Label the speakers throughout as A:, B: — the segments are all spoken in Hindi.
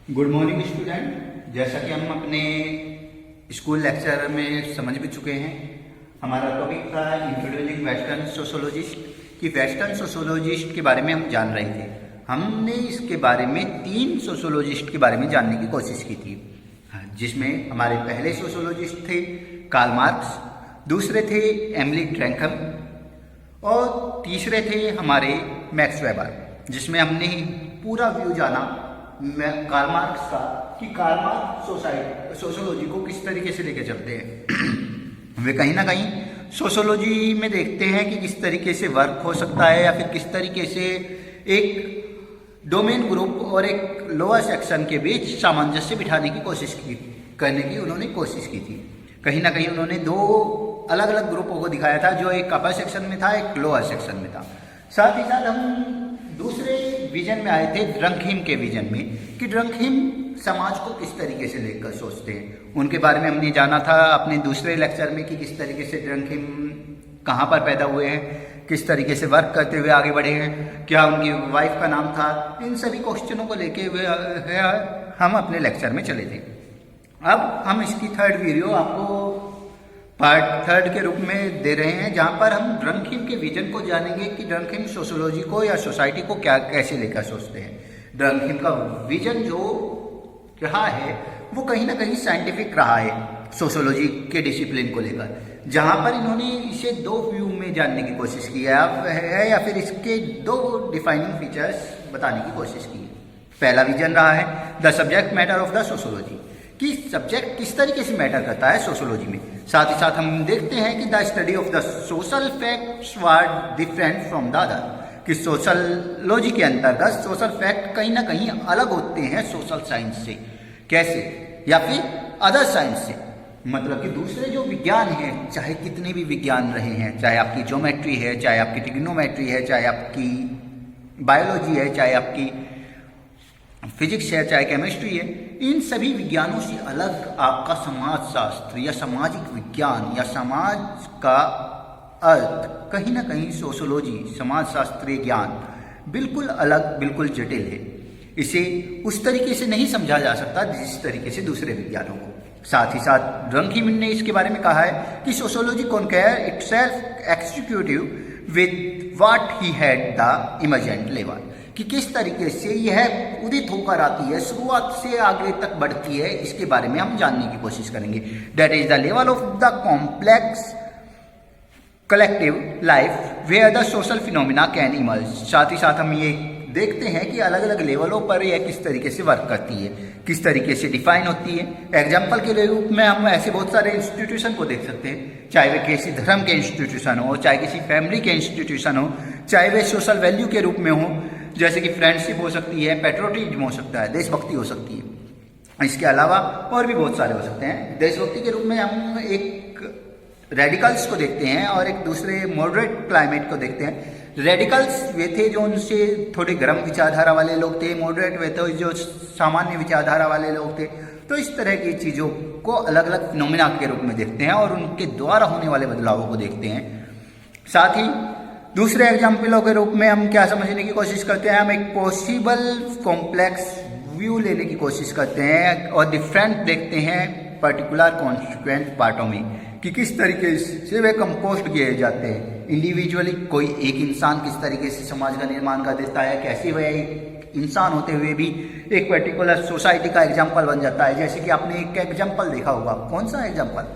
A: Good morning student. जैसा कि हम अपने स्कूल लेक्चर में समझ भी चुके हैं, हमारा टॉपिक था इंट्रोड्यूसिंग वेस्टर्न सोशोलॉजिस्ट। कि वेस्टर्न सोशोलॉजिस्ट के बारे में हम जान रहे थे। हमने इसके बारे में 3 सोशोलॉजिस्ट के बारे में जानने की कोशिश की थी, जिसमें हमारे पहले सोशोलॉजिस्ट थे कार्ल मार्क्स, दूसरे थे एमिली ड्रेंकम और तीसरे थे हमारे मैक्स वेबर, जिसमें हमने पूरा व्यू जाना कार्ल मार्क्स का कि कार्ल मार्क्स सोशोलॉजी को किस तरीके से लेके चलते हैं। वे कहीं ना कहीं सोशोलॉजी में देखते हैं कि किस तरीके से वर्क हो सकता है या फिर किस तरीके से एक डोमेन ग्रुप और एक लोअर सेक्शन के बीच सामंजस्य बिठाने की करने की उन्होंने कोशिश की थी। कहीं ना कहीं उन्होंने 2 अलग अलग ग्रुपों को दिखाया था, जो एक अपर सेक्शन में था, एक लोअर सेक्शन में था। साथ ही साथ हम दूसरे विजन में आए थे, ड्रंकहीम के विजन में, कि ड्रंकहीम समाज को किस तरीके से लेकर सोचते हैं। उनके बारे में हमने जाना था अपने दूसरे लेक्चर में कि किस तरीके से ड्रंकहीम कहाँ पर पैदा हुए हैं, किस तरीके से वर्क करते हुए आगे बढ़े हैं, क्या उनकी वाइफ का नाम था। इन सभी क्वेश्चनों को लेके हुए हम अपने लेक्चर में चले थे। अब हम इसकी 3rd वीडियो आपको पार्ट 3 के रूप में दे रहे हैं, जहां पर हम ड्रंकहीम के विजन को जानेंगे कि ड्रंकहीम सोशोलॉजी को या सोसाइटी को कैसे लेकर सोचते हैं। ड्रंकहीम का विजन जो रहा है वो कहीं ना कहीं साइंटिफिक रहा है सोशोलॉजी के डिसिप्लिन को लेकर, जहां पर इन्होंने इसे 2 व्यू में जानने की कोशिश की है या फिर इसके 2 डिफाइनिंग फीचर्स बताने की कोशिश की है। पहला विजन रहा है the subject matter of the sociology, कि सब्जेक्ट किस तरीके से मैटर करता है सोशोलॉजी में। साथ ही साथ हम देखते हैं कि the study of the social facts were different from the other, कि सोशोलॉजी के अंतर्गत सोशल फैक्ट कहीं ना कहीं अलग होते हैं सोशल साइंस से। कैसे? या फिर अदर साइंस से, मतलब कि दूसरे जो विज्ञान है, चाहे कितने भी विज्ञान रहे हैं, चाहे आपकी ज्योमेट्री है, चाहे आपकी ट्रिग्नोमेट्री है, चाहे आपकी बायोलॉजी है, चाहे आपकी फिजिक्स है, चाहे केमिस्ट्री है, इन सभी विज्ञानों से अलग आपका समाजशास्त्र या सामाजिक विज्ञान या समाज का अर्थ कहीं ना कहीं सोशोलॉजी, समाजशास्त्रीय ज्ञान बिल्कुल अलग, बिल्कुल जटिल है। इसे उस तरीके से नहीं समझा जा सकता जिस तरीके से दूसरे विज्ञानों को। साथ ही साथ ड्रंकहीम ने इसके बारे में कहा है कि sociology compare itself executive with what he had the emergent level, कि किस तरीके से यह उदित होकर आती है, शुरुआत से आगे तक बढ़ती है, इसके बारे में हम जानने की कोशिश करेंगे। That is the level of the complex collective life where the social phenomena can emerge. साथ ही साथ हम ये देखते हैं कि अलग अलग लेवलों पर यह किस तरीके से वर्क करती है, किस तरीके से डिफाइन होती है। एग्जाम्पल के रूप में हम ऐसे बहुत सारे इंस्टीट्यूशन को देख सकते हैं, चाहे वे किसी धर्म के इंस्टीट्यूशन हो, चाहे किसी फैमिली के इंस्टीट्यूशन हो, चाहे वे सोशल वैल्यू के रूप में हो, जैसे कि फ्रेंडशिप हो सकती है, पेट्रोटिज्म हो सकता है, देशभक्ति हो सकती है। इसके अलावा और भी बहुत सारे हो सकते हैं। देशभक्ति के रूप में हम एक रेडिकल्स को देखते हैं और एक दूसरे मॉडरेट क्लाइमेट को देखते हैं। रेडिकल्स वे थे जो उनसे थोड़े गर्म विचारधारा वाले लोग थे, मॉडरेट वे थे जो सामान्य विचारधारा वाले लोग थे। तो इस तरह की चीज़ों को अलग अलग फिनोमिना के रूप में देखते हैं और उनके द्वारा होने वाले बदलावों को देखते हैं। साथ ही दूसरे एग्जाम्पलों के रूप में हम क्या समझने की कोशिश करते हैं, हम एक पॉसिबल कॉम्प्लेक्स व्यू लेने की कोशिश करते हैं और डिफरेंट देखते हैं पर्टिकुलर कॉन्स्टिट्यूएंट पार्टों में, कि किस तरीके से वे कंपोस्ट किए जाते हैं इंडिविजुअली। कोई एक इंसान किस तरीके से समाज का निर्माण कर देता है, कैसे वह एक इंसान होते हुए भी एक पर्टिकुलर सोसाइटी का एग्जाम्पल बन जाता है। जैसे कि आपने एक एग्जाम्पल देखा होगा, कौन सा एग्जाम्पल?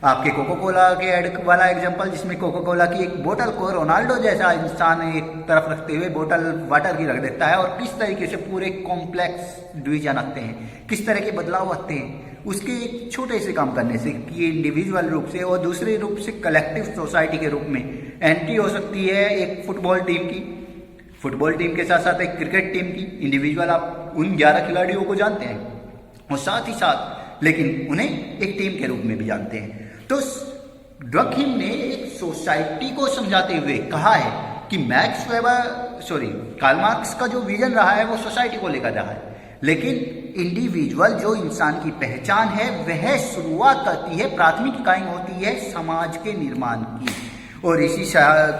A: आपके कोको कोला के एड वाला एग्जाम्पल, जिसमें कोको कोला की एक बोतल को रोनाल्डो जैसा इंसान एक तरफ रखते हुए बोतल वाटर की रख देता है और किस तरीके से पूरे कॉम्प्लेक्स डिवीजन आते हैं, किस तरह के बदलाव आते हैं उसके एक छोटे से काम करने से, कि इंडिविजुअल रूप से और दूसरे रूप से कलेक्टिव सोसाइटी के रूप में एंट्री हो सकती है एक फुटबॉल टीम की, फुटबॉल टीम के साथ साथ एक क्रिकेट टीम की। इंडिविजुअल आप उन 11 खिलाड़ियों को जानते हैं और साथ ही साथ लेकिन उन्हें एक टीम के रूप में भी जानते हैं। तो ड्रंकहीम ने एक सोसाइटी को समझाते हुए कहा है कि कार्ल मार्क्स का जो विजन रहा है वो सोसाइटी को लेकर रहा है, लेकिन इंडिविजुअल जो इंसान की पहचान है वह शुरुआत करती है, प्राथमिक इकाई होती है समाज के निर्माण की। और इसी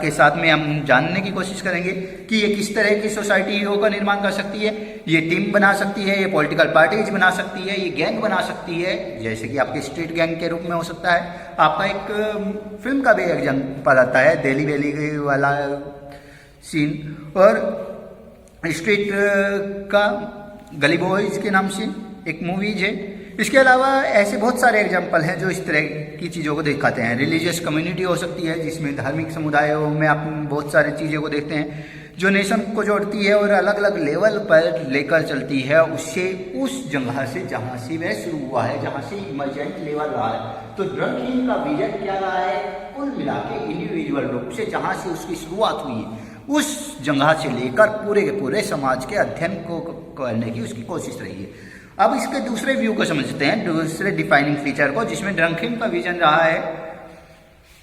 A: के साथ में हम जानने की कोशिश करेंगे कि ये किस तरह की सोसाइटियों का निर्माण कर सकती है। ये टीम बना सकती है, ये पॉलिटिकल पार्टीज बना सकती है, ये गैंग बना सकती है, जैसे कि आपके स्ट्रीट गैंग के रूप में हो सकता है। आपका एक फिल्म का भी एग्जाम्पल आता है, दिल्ली वैली वाला सीन, और स्ट्रीट का गली बॉयज के नाम से एक मूवीज है। इसके अलावा ऐसे बहुत सारे एग्जाम्पल हैं जो इस तरह की चीज़ों को दिखाते हैं। रिलीजियस कम्युनिटी हो सकती है, जिसमें धार्मिक समुदायों में आप बहुत सारी चीज़ों को देखते हैं जो नेशन को जोड़ती है और अलग अलग लेवल पर लेकर चलती है उससे, उस जगह से जहाँ से वह शुरू हुआ है, जहाँ से इमरजेंट लेवल रहा है। तो ड्रग क्लीन का विजन क्या रहा है, कुल मिला के इंडिविजुअल रूप से जहाँ से उसकी शुरुआत हुई है उस जगह से लेकर पूरे के पूरे समाज के अध्ययन को करने की उसकी कोशिश रही है। अब इसके दूसरे व्यू को समझते हैं, दूसरे डिफाइनिंग फीचर को, जिसमें ड्रंकिंग का विजन रहा है,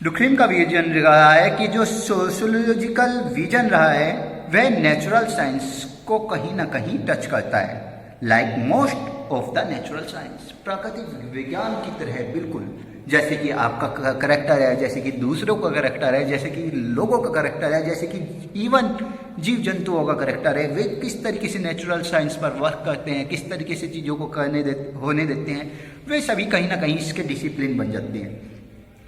A: डुक्रीम का विजन रहा है कि जो सोशियोलॉजिकल विजन रहा है वह नेचुरल साइंस को कहीं ना कहीं टच करता है। Like most of the natural science, प्राकृतिक विज्ञान की तरह बिल्कुल, जैसे कि आपका करेक्टर है, जैसे कि दूसरों का करेक्टर है, जैसे कि लोगों का करेक्टर है, जैसे कि इवन जीव जंतुओं का करेक्टर है, वे किस तरीके से नेचुरल साइंस पर वर्क करते हैं, किस तरीके से चीज़ों को होने देते हैं, वे सभी कहीं ना कहीं इसके डिसिप्लिन बन जाते हैं।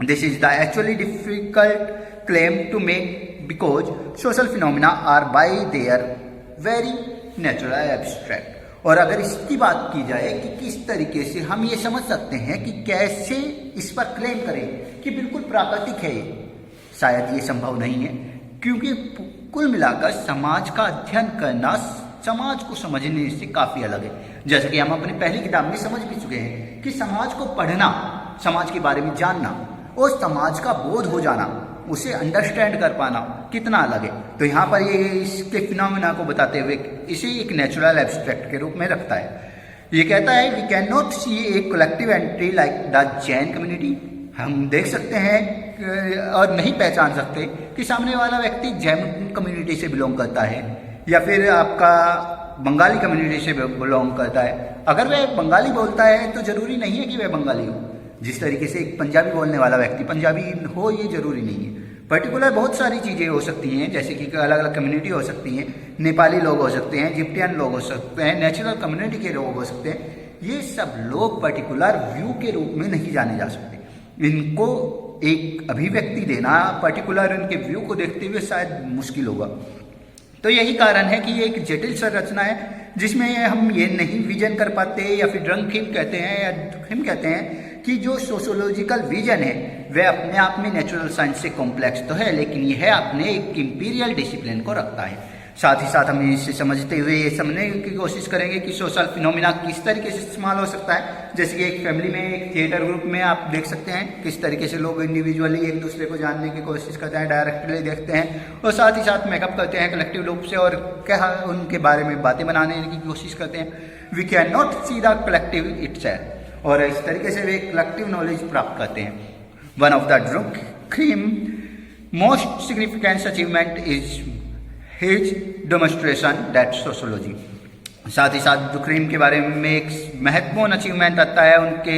A: This is the actually difficult claim to make because social phenomena are by their very natural abstract. और अगर इसकी बात की जाए कि किस तरीके से हम ये समझ सकते हैं कि कैसे इस पर क्लेम करें कि बिल्कुल प्राकृतिक है, ये शायद ये संभव नहीं है, क्योंकि कुल मिलाकर समाज का अध्ययन करना समाज को समझने से काफ़ी अलग है। जैसे कि हम अपनी पहली किताब में समझ भी चुके हैं कि समाज को पढ़ना, समाज के बारे में जानना और समाज का बोध हो जाना, उसे अंडरस्टैंड कर पाना कितना अलग है। तो यहाँ पर ये इसके फिनोमिना को बताते हुए इसे एक नेचुरल एब्स्ट्रैक्ट के रूप में रखता है। ये कहता है we can not see a collective entry like the Jain community. हम देख सकते हैं और नहीं पहचान सकते कि सामने वाला व्यक्ति जैन कम्युनिटी से बिलोंग करता है या फिर आपका बंगाली कम्युनिटी से बिलोंग करता है। अगर वह बंगाली बोलता है तो जरूरी नहीं है कि वह बंगाली हो। जिस तरीके से एक पंजाबी बोलने वाला व्यक्ति पंजाबी हो ये जरूरी नहीं है। पर्टिकुलर बहुत सारी चीज़ें हो सकती हैं, जैसे कि अलग अलग कम्युनिटी हो सकती हैं, नेपाली लोग हो सकते हैं, इजिप्टियन लोग हो सकते हैं, नेचुरल कम्युनिटी के लोग हो सकते हैं। ये सब लोग पर्टिकुलर व्यू के रूप में नहीं जाने जा सकते। इनको एक अभिव्यक्ति देना पर्टिकुलर उनके व्यू को देखते हुए शायद मुश्किल होगा। तो यही कारण है कि ये एक जटिल संरचना है जिसमें हम ये नहीं विजन कर पाते या फिर ड्रंकिंग कहते हैं या दुखिम कहते हैं कि जो सोशियोलॉजिकल विजन है वह अपने आप में नेचुरल साइंस से कॉम्प्लेक्स तो है, लेकिन यह अपने एक इंपीरियल डिसिप्लिन को रखता है। साथ ही साथ हम इसे समझते हुए ये समझने की कोशिश करेंगे कि सोशल फिनोमिना किस तरीके से इस्तेमाल हो सकता है। जैसे कि एक फैमिली में, एक थिएटर ग्रुप में आप देख सकते हैं किस तरीके से लोग इंडिविजुअली एक दूसरे को जानने की कोशिश करते हैं, डायरेक्टली देखते हैं और साथ ही साथ मेकअप करते हैं कलेक्टिव रूप से और क्या उनके बारे में बातें बनाने की कोशिश करते हैं। We can not see the collective itself, और इस तरीके से वे कलेक्टिव नॉलेज प्राप्त करते हैं। One of the Durkheim most significant achievement is his demonstration that sociology. साथ ही साथ डुक्रीम के बारे में एक महत्वपूर्ण अचीवमेंट आता है उनके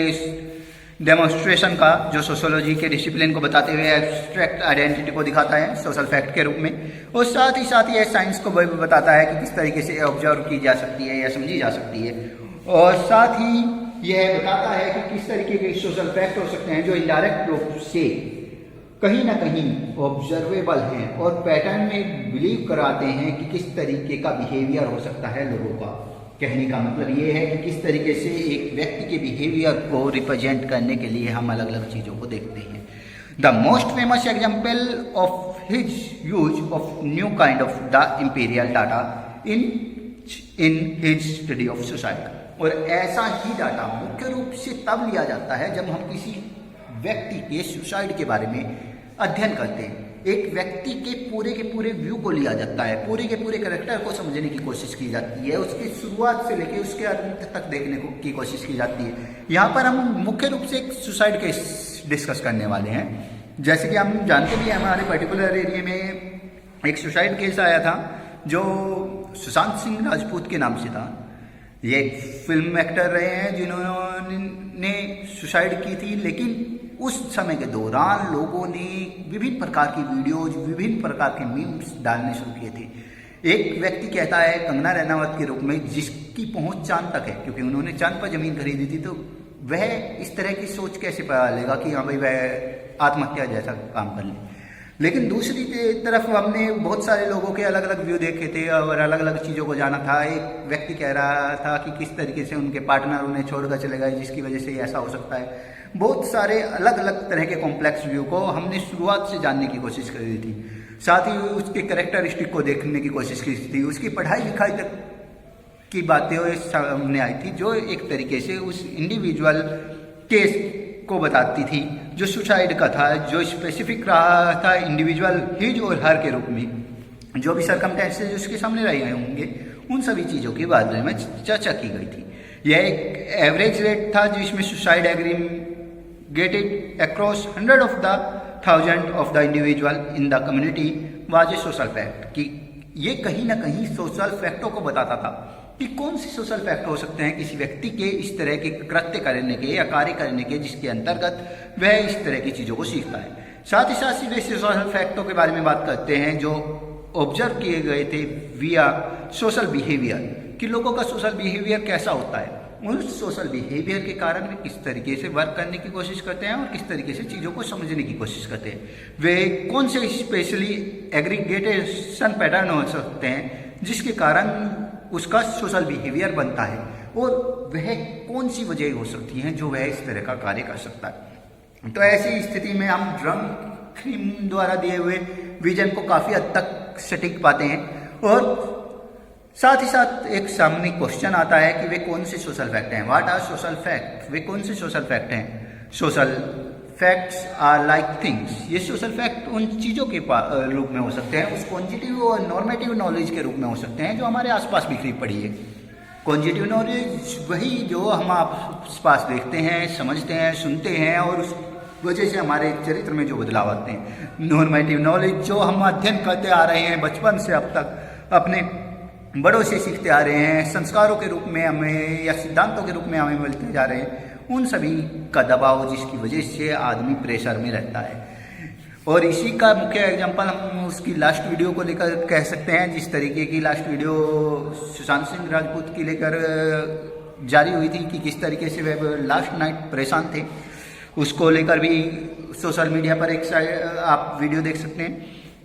A: डेमोन्स्ट्रेशन का, जो सोशियोलॉजी के डिसिप्लिन को बताते हुए एब्स्ट्रैक्ट आइडेंटिटी को दिखाता है सोशल फैक्ट के रूप में, और साथ ही यह साइंस को भी बताता है कि किस तरीके से ऑब्जर्व की जा सकती है या समझी जा सकती है, और साथ ही यह बताता है कि किस तरीके के सोशल फैक्ट हो सकते हैं जो इनडायरेक्ट रूप से कहीं ना कहीं ऑब्जर्वेबल हैं और पैटर्न में बिलीव कराते हैं कि किस तरीके का बिहेवियर हो सकता है लोगों का। कहने का मतलब ये है कि किस तरीके से एक व्यक्ति के बिहेवियर को रिप्रेजेंट करने के लिए हम अलग अलग चीज़ों को देखते हैं। The most famous example of his use of new kind of the imperial data in his study of society. और ऐसा ही डाटा मुख्य रूप से तब लिया जाता है जब हम किसी व्यक्ति के सुसाइड के बारे में अध्ययन करते हैं। एक व्यक्ति के पूरे व्यू को लिया जाता है, पूरे के पूरे कैरेक्टर को समझने की कोशिश की जाती है, उसकी शुरुआत से लेकर उसके अंत तक देखने की कोशिश की जाती है। यहाँ पर हम मुख्य रूप से एक सुसाइड केस डिस्कस करने वाले हैं। जैसे कि हम जानते भी हैं हमारे पर्टिकुलर एरिया में एक सुसाइड केस आया था जो सुशांत सिंह राजपूत के नाम से था। ये एक फिल्म एक्टर रहे हैं जिन्होंने सुसाइड की थी, लेकिन उस समय के दौरान लोगों ने विभिन्न प्रकार की वीडियोज, विभिन्न प्रकार के मीम्स डालने शुरू किए थे। एक व्यक्ति कहता है कंगना रनावत के रूप में, जिसकी पहुंच चांद तक है, क्योंकि उन्होंने चांद पर जमीन खरीदी थी, तो वह इस तरह की सोच कैसे पा लेगा कि हाँ भाई वह आत्महत्या जैसा काम कर ले। लेकिन दूसरी तरफ हमने बहुत सारे लोगों के अलग अलग व्यू देखे थे और अलग अलग चीज़ों को जाना था। एक व्यक्ति कह रहा था कि किस तरीके से उनके पार्टनर उन्हें छोड़कर चले गए, जिसकी वजह से ऐसा हो सकता है। बहुत सारे अलग अलग तरह के कॉम्प्लेक्स व्यू को हमने शुरुआत से जानने की कोशिश करी थी, साथ ही उसके कैरेक्टरिस्टिक को देखने की कोशिश की थी, उसकी पढ़ाई लिखाई तक की बातें सामने आई थी, जो एक तरीके से उस इंडिविजुअल केस को बताती थी, जो सुसाइड का था, जो स्पेसिफिक रहा था इंडिविजुअल हिज और हर के रूप में, जो भी सरकमस्टेंसेस उसके सामने रहे होंगे, उन सभी चीज़ों के बारे में चर्चा की गई थी। यह एक एवरेज रेट था जिसमें suicide aggregated across 100 of the 1000 of the individual in the community was a social fact, कि ये कहीं ना कहीं सोशल फैक्टों को बताता था कि कौन से सोशल फैक्ट हो सकते हैं किसी व्यक्ति के इस तरह के कृत्य करने के या कार्य करने के, जिसके अंतर्गत वह इस तरह की चीज़ों को सीखता है। साथ ही साथ वे सोशल फैक्टों के बारे में बात करते हैं जो ऑब्जर्व किए गए थे विया सोशल बिहेवियर, कि लोगों का सोशल बिहेवियर कैसा होता है, उस सोशल बिहेवियर के कारण वे किस तरीके से वर्क करने की कोशिश करते हैं और किस तरीके से चीज़ों को समझने की कोशिश करते हैं। वे कौन से स्पेशली एग्रीगेटेशन पैटर्न हो सकते हैं जिसके कारण उसका सोशल बिहेवियर बनता है, और वह कौन सी वजह हो सकती हैं जो वह इस तरह का कार्य कर सकता है। तो ऐसी स्थिति में हम ड्रंक द्वारा दिए हुए विजन को काफ़ी हद तक सटीक पाते हैं, और साथ ही साथ एक सामने क्वेश्चन आता है कि वे कौन से सोशल फैक्ट हैं। व्हाट आर सोशल फैक्ट, वे कौन से सोशल फैक्ट हैं। Social facts are like things, ये सोशल फैक्ट उन चीज़ों के रूप में हो सकते हैं, उस कॉन्जिटिव और नॉर्मेटिव नॉलेज के रूप में हो सकते हैं जो हमारे आसपास बिखरी पड़ी है। कॉन्जिटिव नॉलेज वही जो हम आसपास देखते हैं, समझते हैं, सुनते हैं और उस वजह से हमारे चरित्र में जो बदलाव आते हैं। नॉर्मेटिव नॉलेज जो हम अध्ययन करते आ रहे हैं बचपन से अब तक, अपने बड़ों से सीखते आ रहे हैं, संस्कारों के रूप में हमें या सिद्धांतों के रूप में हमें मिलते जा रहे हैं, उन सभी का दबाव जिसकी वजह से आदमी प्रेशर में रहता है। और इसी का मुख्य एग्जांपल हम उसकी लास्ट वीडियो को लेकर कह सकते हैं, जिस तरीके की लास्ट वीडियो सुशांत सिंह राजपूत की लेकर जारी हुई थी कि किस तरीके से वह लास्ट नाइट परेशान थे, उसको लेकर भी सोशल मीडिया पर एक आप वीडियो देख सकते हैं,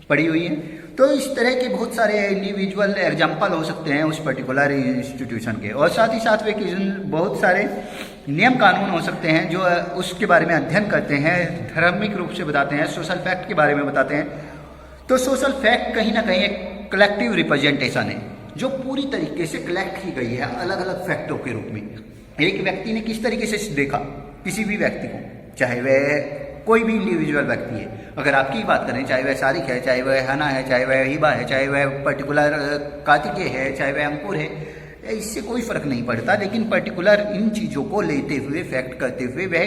A: पड़ी हुई है। तो इस तरह के बहुत सारे इंडिविजुअल एग्जाम्पल हो सकते हैं उस पर्टिकुलर इंस्टीट्यूशन के, और साथ ही साथ वे बहुत सारे नियम कानून हो सकते हैं जो उसके बारे में अध्ययन करते हैं, धार्मिक रूप से बताते हैं, सोशल फैक्ट के बारे में बताते हैं। तो सोशल फैक्ट कहीं ना कहीं एक कलेक्टिव रिप्रेजेंटेशन है जो पूरी तरीके से कलेक्ट की गई है अलग अलग फैक्टों के रूप में। एक व्यक्ति ने किस तरीके से देखा किसी भी व्यक्ति को, चाहे वह कोई भी इंडिविजुअल व्यक्ति है, अगर आपकी बात करें, चाहे वह सारिक है, चाहे वह हना है, चाहे वह हिबा है, चाहे वह पर्टिकुलर कार्तिकेय है, चाहे वह अंकुर है, इससे कोई फर्क नहीं पड़ता। लेकिन पर्टिकुलर इन चीज़ों को लेते हुए, फैक्ट करते हुए वह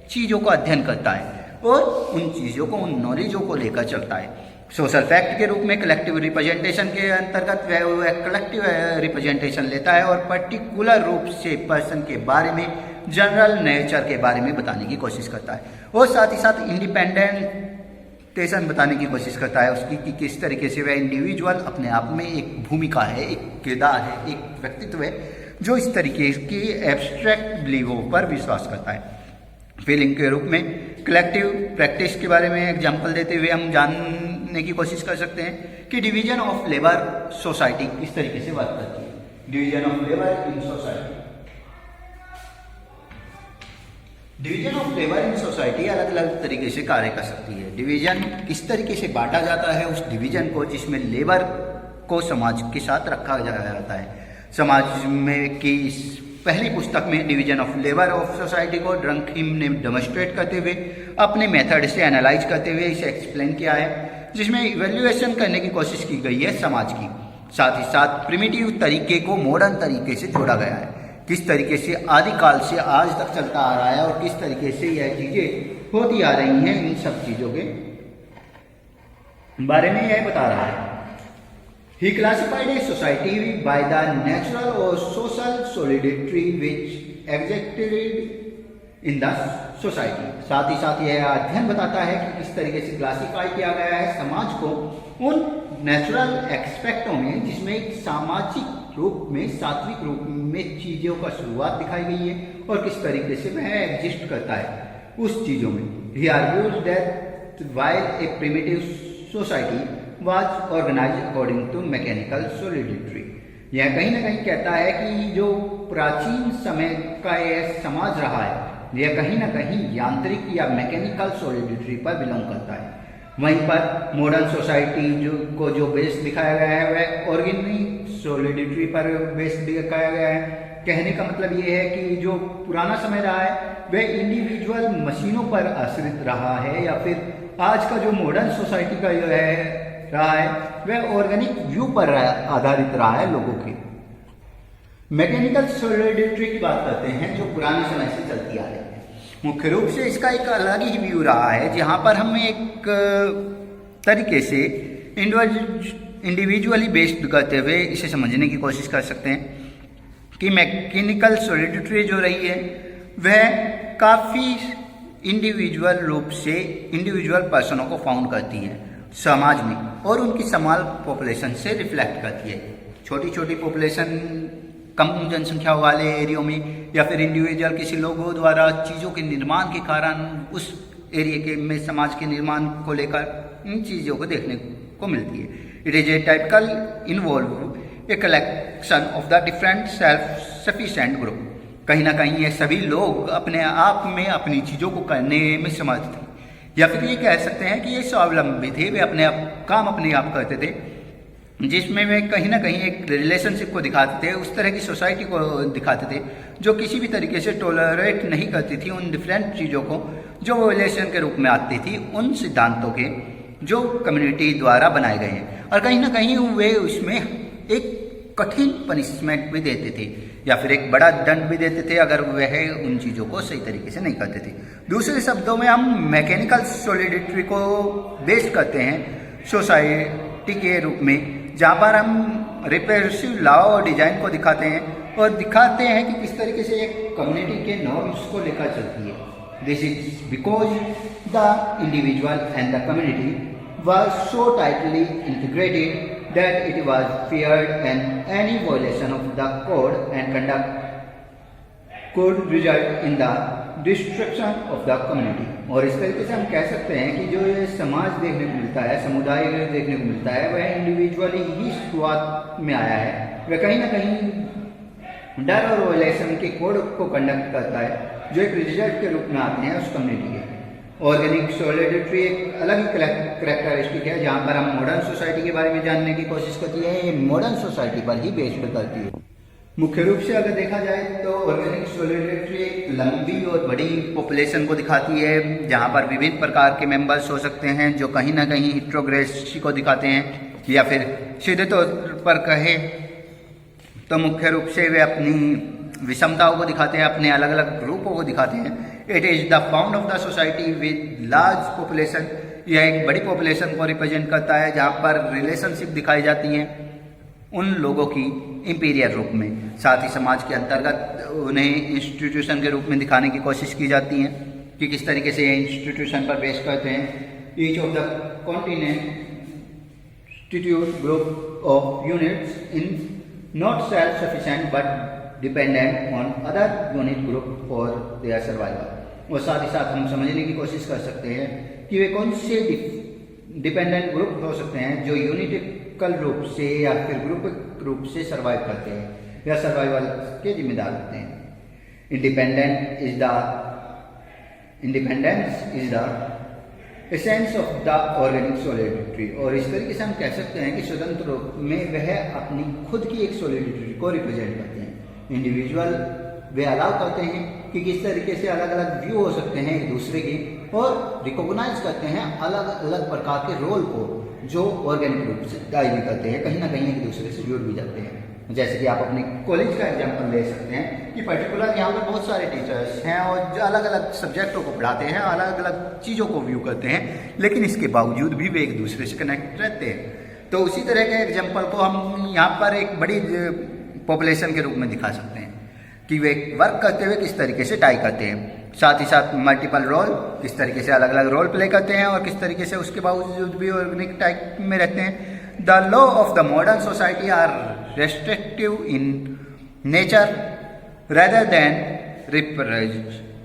A: चीज़ों का अध्ययन करता है और उन चीज़ों को, उन नॉलेजों को लेकर चलता है। सोशल फैक्ट के रूप में कलेक्टिव रिप्रेजेंटेशन के अंतर्गत वह कलेक्टिव रिप्रेजेंटेशन लेता है और पर्टिकुलर रूप से पर्सन के बारे में, जनरल नेचर के बारे में बताने की कोशिश करता है, और साथ ही साथ इंडिपेंडेंटेशन बताने की कोशिश करता है उसकी, कि किस तरीके से वह इंडिविजुअल अपने आप में एक भूमिका है, एक किरदार है, एक व्यक्तित्व है जो इस तरीके की एब्स्ट्रैक्ट बिलीवों पर विश्वास करता है। फीलिंग के रूप में कलेक्टिव प्रैक्टिस के बारे में एग्जाम्पल देते हुए हम जानने की कोशिश कर सकते हैं कि डिवीजन ऑफ लेबर सोसाइटी इस तरीके से बात करती है। Division of labour in society, division of labour in society अलग अलग तरीके से कार्य कर सकती है। डिवीजन किस तरीके से बांटा जाता है उस डिवीजन को, जिसमें लेबर को समाज के साथ रखा जाता है। समाज में की पहली पुस्तक में division of labour of society को ड्रंकहिम ने डेमोन्स्ट्रेट करते हुए, अपने मेथड से एनालाइज करते हुए इसे एक्सप्लेन किया है, जिसमें इवेल्युएशन करने की कोशिश की गई है समाज की। साथ ही साथ प्रिमिटिव तरीके को मॉडर्न तरीके से जोड़ा गया है, किस तरीके से आदिकाल से आज तक चलता आ रहा है और किस तरीके से यह चीज़ें होती आ रही हैं, इन सब चीज़ों के बारे में यह बता रहा है। He classified a society by the natural or social solidity which existed in the society. साथ ही साथ यह अध्ययन बताता है कि किस तरीके से क्लासिफाई किया गया है समाज को उन नेचुरल एक्सपेक्टों में जिसमें एक सामाजिक रूप में, सात्विक रूप में चीज़ों का शुरुआत दिखाई गई है और किस तरीके से वह एग्जिस्ट करता है उस चीज़ों में। He argues that while a primitive society was organised according to mechanical solidarity. यह कहीं ना कहीं कहता है कि जो प्राचीन समय का यह समाज रहा है यह कहीं ना कहीं यांत्रिक या मैकेनिकल सॉलिडिटी पर बिलोंग करता है। वहीं पर मॉडर्न सोसाइटी जो बेस दिखाया गया है वह ऑर्गेनिक सॉलिडिटी पर बेस दिखाया गया है। कहने का मतलब ये है कि जो पुराना समय रहा है वह इंडिविजुअल मशीनों पर आश्रित रहा है, या फिर आज का जो मॉडर्न सोसाइटी का जो है रहा है वह ऑर्गेनिक व्यू पर आधारित रहा है लोगों के। मैकेनिकल सॉलिडिटी की बात करते हैं जो पुराने समय से चलती आ रही है। मुख्य रूप से इसका एक अलग ही व्यू रहा है जहाँ पर हम एक तरीके से इंडिविजुअली बेस्ड करते हुए इसे समझने की कोशिश कर सकते हैं कि मैकेनिकल सॉलिडिटी जो रही है वह काफ़ी इंडिविजुअल रूप से इंडिविजुअल पर्सनों को फाउंड करती है समाज में और उनकी स्मॉल पॉपुलेशन से रिफ्लेक्ट करती है। छोटी छोटी पॉपुलेशन, कम जनसंख्या वाले एरियो में या फिर इंडिविजुअल किसी लोगों द्वारा चीज़ों के निर्माण के कारण उस एरिया के में समाज के निर्माण को लेकर इन चीज़ों को देखने को मिलती है। It is a typical involve a collection of the different self sufficient group. कहीं ना कहीं ये सभी लोग अपने आप में अपनी चीज़ों को करने में समर्थ थे, या फिर ये कह सकते हैं कि ये स्वावलंबी थे, वे अपने आप करते थे, जिसमें वे कहीं ना कहीं एक रिलेशनशिप को दिखाते थे, उस तरह की सोसाइटी को दिखाते थे जो किसी भी तरीके से टॉलरेट नहीं करती थी उन डिफरेंट चीज़ों को जो रिलेशन के रूप में आती थी उन सिद्धांतों के जो कम्युनिटी द्वारा बनाए गए हैं। और कहीं ना कहीं वे उसमें एक कठिन पनिशमेंट भी देते थे या फिर एक बड़ा दंड भी देते थे अगर वह उन चीज़ों को सही तरीके से नहीं करते थे। दूसरे शब्दों में हम मैकेनिकल सॉलिडिटी को बेस करते हैं सोसाइटी के रूप में, जहाँ पर हम रिप्रेसिव लॉ और डिजाइन को दिखाते हैं और दिखाते हैं कि किस तरीके से एक कम्युनिटी के नॉर्म्स को लेकर चलती है। This is because the individual and the community was so tightly integrated that it was feared and any violation of the code and conduct could result in the destruction of the community। और इस तरीके से हम कह सकते हैं कि जो ये समाज देखने को मिलता है, समुदाय देखने को मिलता है, वह इंडिविजुअली ही शुरुआत में आया है। वह कहीं ना कहीं डर और वायलेशन के कोड को कंडक्ट करता है जो एक रिजल्ट के रूप में आते हैं उस कम्युनिटी के। ऑर्गेनिक सॉलिडिटी एक अलग ही करेक्टरिस्टिक है जहाँ पर हम मॉडर्न सोसाइटी के बारे में जानने की कोशिश करती है। ये मॉडर्न सोसाइटी पर ही बेस्ड करती है। मुख्य रूप से अगर देखा जाए तो ऑर्गेनिक सॉलिडिटी एक लंबी और बड़ी पॉपुलेशन को दिखाती है जहाँ पर विभिन्न प्रकार के मेंबर्स हो सकते हैं जो कहीं ना कहीं हिट्रोग्रेसी को दिखाते हैं, या फिर सीधे तौर पर कहे तो मुख्य रूप से वे अपनी विषमताओं को दिखाते हैं, अपने अलग अलग रूपों को दिखाते हैं। It is the found of the society with large population. यह एक बड़ी पॉपुलेशन को रिप्रेजेंट करता है जहाँ पर रिलेशनशिप दिखाई जाती हैं उन लोगों की इंपीरियर रूप में। साथ ही समाज के अंतर्गत उन्हें इंस्टीट्यूशन के रूप में दिखाने की कोशिश की जाती है कि किस तरीके से ये इंस्टीट्यूशन पर बेस करते हैं। Each of the continent group of units in not self sufficient but dependent on other unit group for their survival. और साथ ही साथ हम समझने की कोशिश कर सकते हैं कि वे कौन से डिपेंडेंट ग्रुप हो सकते हैं जो यूनिटिकल रूप से या फिर ग्रुप रूप से सर्वाइव करते हैं या सर्वाइवल के जिम्मेदार होते हैं। Independence is the essence of the organic solidity. और इस तरीके से हम कह सकते हैं कि स्वतंत्र रूप में वह अपनी खुद की एक सॉलिडिटी को रिप्रेजेंट करते हैं। इंडिविजुअल वे अलाउ करते हैं कि किस तरीके से अलग अलग व्यू हो सकते हैं एक दूसरे के, और रिकॉग्नाइज करते हैं अलग अलग प्रकार के रोल को जो ऑर्गेनिक रूप से अदाई भी करते हैं, कहीं ना कहीं एक दूसरे से जुड़ भी जाते हैं। जैसे कि आप अपने कॉलेज का एग्जाम्पल ले सकते हैं कि पर्टिकुलर यहाँ पर बहुत सारे टीचर्स हैं और जो अलग अलग सब्जेक्टों को पढ़ाते हैं, अलग अलग चीज़ों को व्यू करते हैं, लेकिन इसके बावजूद भी वे एक दूसरे से कनेक्ट रहते हैं। तो उसी तरह के एग्जाम्पल को हम यहाँ पर एक बड़ी पॉपुलेशन के रूप में दिखा सकते हैं कि वे वर्क करते हुए किस तरीके से टाई करते हैं। साथ ही साथ मल्टीपल रोल, किस तरीके से अलग अलग रोल प्ले करते हैं और किस तरीके से उसके बावजूद भी ऑर्गेनिक टाइप में रहते हैं। The law of the modern society are restrictive in nature rather than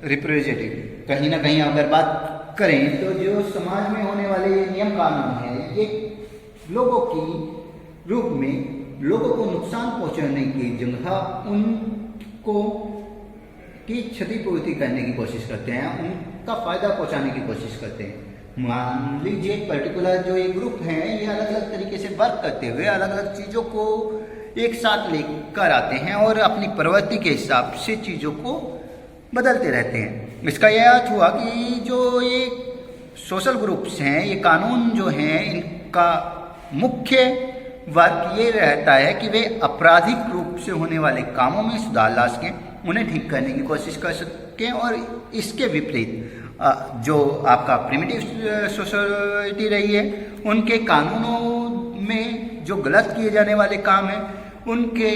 A: representative. कहीं ना कहीं अगर बात करें तो जो समाज में होने वाले नियम कानून हैं ये लोगों की रूप में लोगों को नुकसान पहुंचाने की जगह उनको की क्षतिपूर्ति करने की कोशिश करते हैं, उनका फायदा पहुंचाने की कोशिश करते हैं। मान लीजिए पर्टिकुलर जो एक ग्रुप है ये अलग अलग तरीके से वर्क करते हुए अलग अलग चीज़ों को एक साथ लेकर आते हैं और अपनी प्रवृत्ति के हिसाब से चीज़ों को बदलते रहते हैं। इसका यह अर्थ हुआ कि जो ये सोशल ग्रुप्स हैं, ये कानून जो हैं, इनका मुख्य वर्क ये रहता है कि वे आपराधिक रूप से होने वाले कामों में सुधार ला सकें, उन्हें ठीक करने की कोशिश कर सकें और इसके विपरीत जो आपका प्रिमिटिव सोसाइटी रही है उनके कानूनों में जो गलत किए जाने वाले काम हैं उनके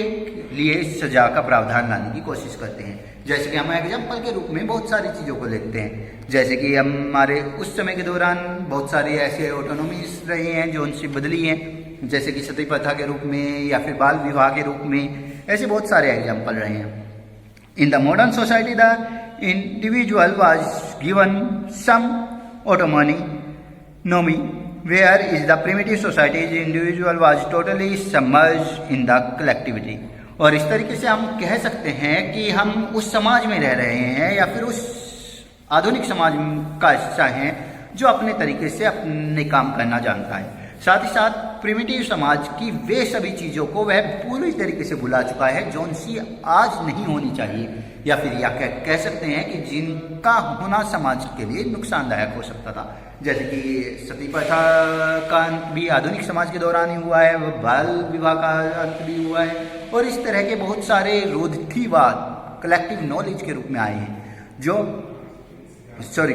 A: लिए सजा का प्रावधान लाने की कोशिश करते हैं। जैसे कि हम एग्जाम्पल के रूप में बहुत सारी चीज़ों को देखते हैं, जैसे कि हमारे उस समय के दौरान बहुत सारी ऐसे ऑटोनॉमीज रही हैं जो उनसे बदली हैं, जैसे कि सती प्रथा के रूप में या फिर बाल विवाह के रूप में, ऐसे बहुत सारे एग्जाम्पल रहे हैं। In the modern society the individual was given some autonomy whereas the primitive society's individual was totally submerged in the collectivity। और इस तरीके से हम कह सकते हैं कि हम उस समाज में रह रहे हैं या फिर उस आधुनिक समाज का हिस्सा हैं जो अपने तरीके से अपने काम करना जानता है। साथ ही साथ प्रिमिटिव समाज की वे सभी चीज़ों को वह पूरी तरीके से भुला चुका है जो उनसी आज नहीं होनी चाहिए, या फिर या कह सकते हैं कि जिनका होना समाज के लिए नुकसानदायक हो सकता था। जैसे कि सती प्रथा का अंत भी आधुनिक समाज के दौरान ही हुआ है, बाल विवाह का अंत भी हुआ है, और इस तरह के बहुत सारे रोधिवाद कलेक्टिव नॉलेज के रूप में आए हैं,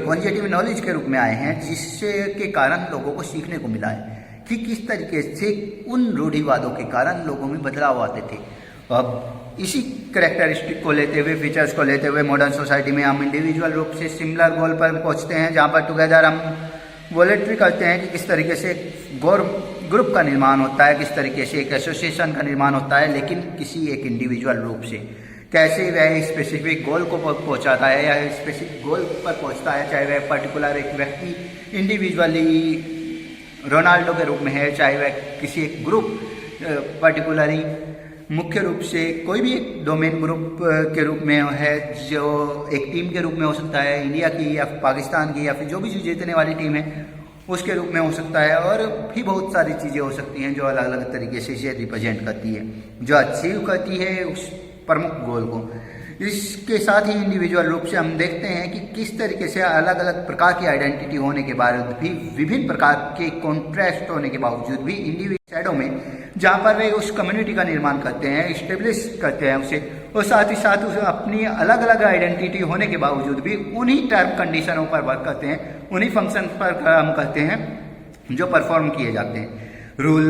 A: कॉन्जेटिव नॉलेज के रूप में आए हैं, जिससे के कारण लोगों को सीखने को मिला है कि किस तरीके से उन रूढ़िवादों के कारण लोगों में बदलाव आते थे। अब इसी कैरेक्टरिस्टिक को लेते हुए, फीचर्स को लेते हुए मॉडर्न सोसाइटी में हम इंडिविजुअल रूप से सिमिलर गोल पर पहुंचते हैं, जहां पर टुगेदर हम वॉलेंट्री करते हैं कि किस तरीके से ग्रुप का निर्माण होता है, किस तरीके से एक एसोसिएशन का निर्माण होता है, लेकिन किसी एक इंडिविजुअल रूप से कैसे वह स्पेसिफिक गोल को पहुंचाता है या स्पेसिफिक गोल पर पहुंचता है, चाहे वह पर्टिकुलर एक व्यक्ति इंडिविजुअली रोनाल्डो के रूप में है, चाहे वह किसी एक ग्रुप पर्टिकुलरली मुख्य रूप से कोई भी एक डोमेन ग्रुप के रूप में है, जो एक टीम के रूप में हो सकता है, इंडिया की या पाकिस्तान की या फिर जो भी जीतने वाली टीम है उसके रूप में हो सकता है, और भी बहुत सारी चीज़ें हो सकती हैं जो अलग अलग तरीके से इसे रिप्रेजेंट करती है, जो अचीव करती है उस प्रमुख गोल को। इसके साथ ही इंडिविजुअल रूप से हम देखते हैं कि किस तरीके से अलग अलग प्रकार की आइडेंटिटी होने के बावजूद भी, विभिन्न प्रकार के कॉन्ट्रास्ट होने के बावजूद भी इंडिविजुअल शैडो में जहाँ पर वे उस कम्युनिटी का निर्माण करते हैं, इस्टेब्लिश करते हैं उसे, और साथ ही साथ उसे अपनी अलग अलग आइडेंटिटी होने के बावजूद भी उन्हीं टर्म कंडीशनों पर वर्क करते हैं, उन्हीं फंक्शन पर काम करते हैं जो परफॉर्म किए जाते हैं। रूल